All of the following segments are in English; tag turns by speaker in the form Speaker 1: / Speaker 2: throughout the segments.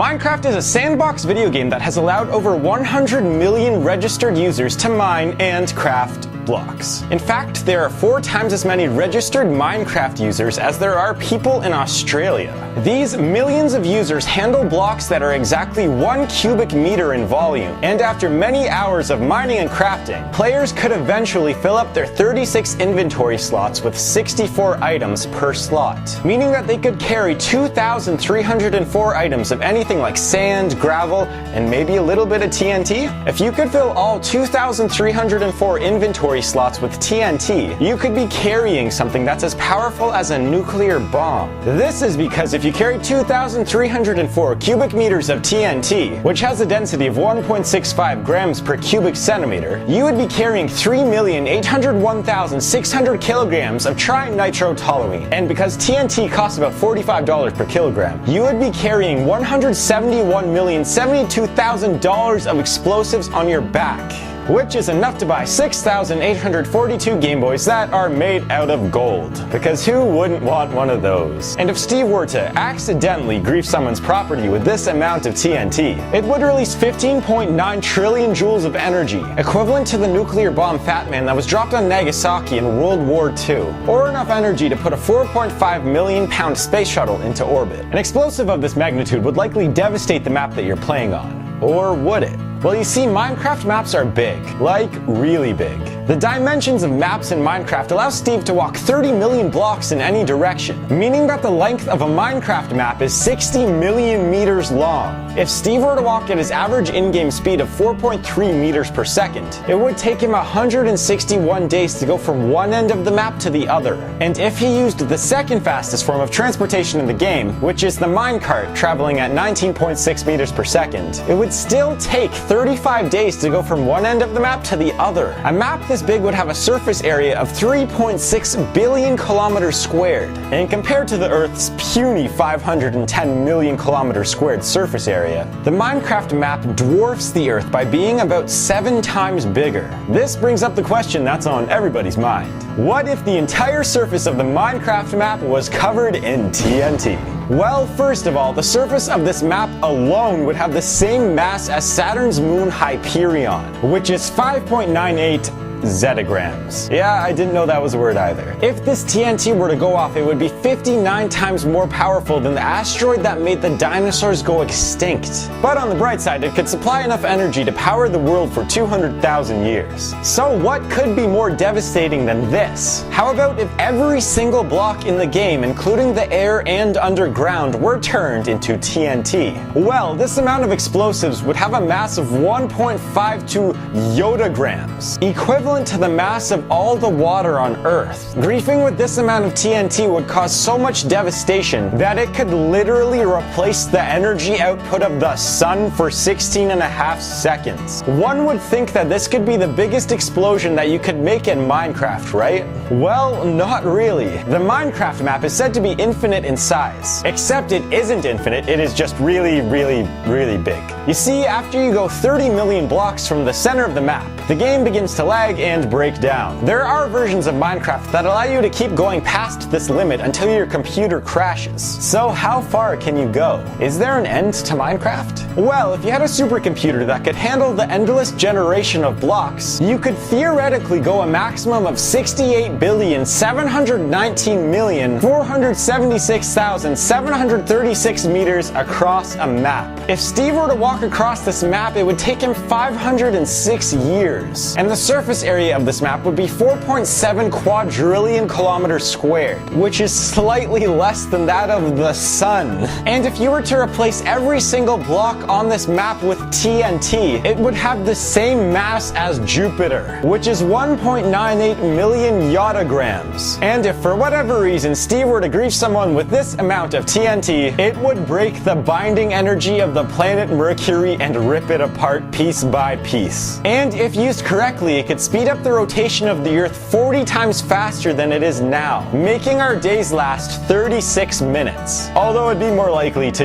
Speaker 1: Minecraft is a sandbox video game that has allowed over 100 million registered users to mine and craft blocks. In fact, there are 4 times as many registered Minecraft users as there are people in Australia. These millions of users handle blocks that are exactly 1 cubic meter in volume, and after many hours of mining and crafting, players could eventually fill up their 36 inventory slots with 64 items per slot, meaning that they could carry 2,304 items of anything like sand, gravel, and maybe a little bit of TNT. If you could fill all 2,304 inventory slots with TNT, you could be carrying something that's as powerful as a nuclear bomb. This is because if you carry 2,304 cubic meters of TNT, which has a density of 1.65 grams per cubic centimeter, you would be carrying 3,801,600 kilograms of trinitrotoluene. And because TNT costs about $45 per kilogram, you would be carrying $171,072,000 of explosives on your back, which is enough to buy 6,842 Game Boys that are made out of gold. Because who wouldn't want one of those? And if Steve were to accidentally grief someone's property with this amount of TNT, it would release 15.9 trillion joules of energy, equivalent to the nuclear bomb Fat Man that was dropped on Nagasaki in World War II, or enough energy to put a 4.5 million pound space shuttle into orbit. An explosive of this magnitude would likely devastate the map that you're playing on. Or would it? Well, you see, Minecraft maps are big. Like, really big. The dimensions of maps in Minecraft allow Steve to walk 30 million blocks in any direction, meaning that the length of a Minecraft map is 60 million meters long. If Steve were to walk at his average in-game speed of 4.3 meters per second, it would take him 161 days to go from one end of the map to the other. And if he used the second fastest form of transportation in the game, which is the minecart traveling at 19.6 meters per second, it would still take 35 days to go from one end of the map to the other. A map this big would have a surface area of 3.6 billion kilometers squared. And compared to the Earth's puny 510 million kilometers squared surface area, the Minecraft map dwarfs the Earth by being about 7 times bigger. This brings up the question that's on everybody's mind. What if the entire surface of the Minecraft map was covered in TNT? Well, first of all, the surface of this map alone would have the same mass as Saturn's moon Hyperion, which is 5.98 zettagrams. Yeah, I didn't know that was a word either. If this TNT were to go off, it would be 59 times more powerful than the asteroid that made the dinosaurs go extinct. But on the bright side, it could supply enough energy to power the world for 200,000 years. So what could be more devastating than this? How about if every single block in the game, including the air and underground, were turned into TNT? Well, this amount of explosives would have a mass of 1.52 yotagrams, equivalent to the mass of all the water on Earth. Griefing with this amount of TNT would cause so much devastation that it could literally replace the energy output of the sun for 16.5 seconds. One would think that this could be the biggest explosion that you could make in Minecraft, right? Well, not really. The Minecraft map is said to be infinite in size. Except it isn't infinite, it is just really, really, really big. You see, after you go 30 million blocks from the center of the map, the game begins to lag and break down. There are versions of Minecraft that allow you to keep going past this limit until your computer crashes. So how far can you go? Is there an end to Minecraft? Well, if you had a supercomputer that could handle the endless generation of blocks, you could theoretically go a maximum of 68,719,476,736 meters across a map. If Steve were to walk across this map, it would take him 506 years. And the surface area of this map would be 4.7 quadrillion kilometers squared, which is slightly less than that of the sun. And if you were to replace every single block on this map with TNT, it would have the same mass as Jupiter, which is 1.98 million yotagrams. And if for whatever reason Steve were to grief someone with this amount of TNT, it would break the binding energy of the planet Mercury and rip it apart piece by piece. And if used correctly, it could speed up the rotation of the Earth 40 times faster than it is now, making our days last 36 minutes. Although it'd be more likely to,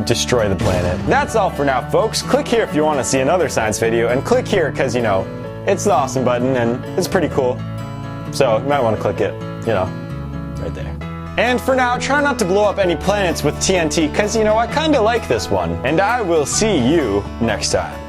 Speaker 1: destroy the planet. That's all for now, folks. Click here if you want to see another science video, and click here because, it's the awesome button and it's pretty cool. So you might want to click it, right there. And for now, try not to blow up any planets with TNT, cause you know, I kinda like this one. And I will see you next time.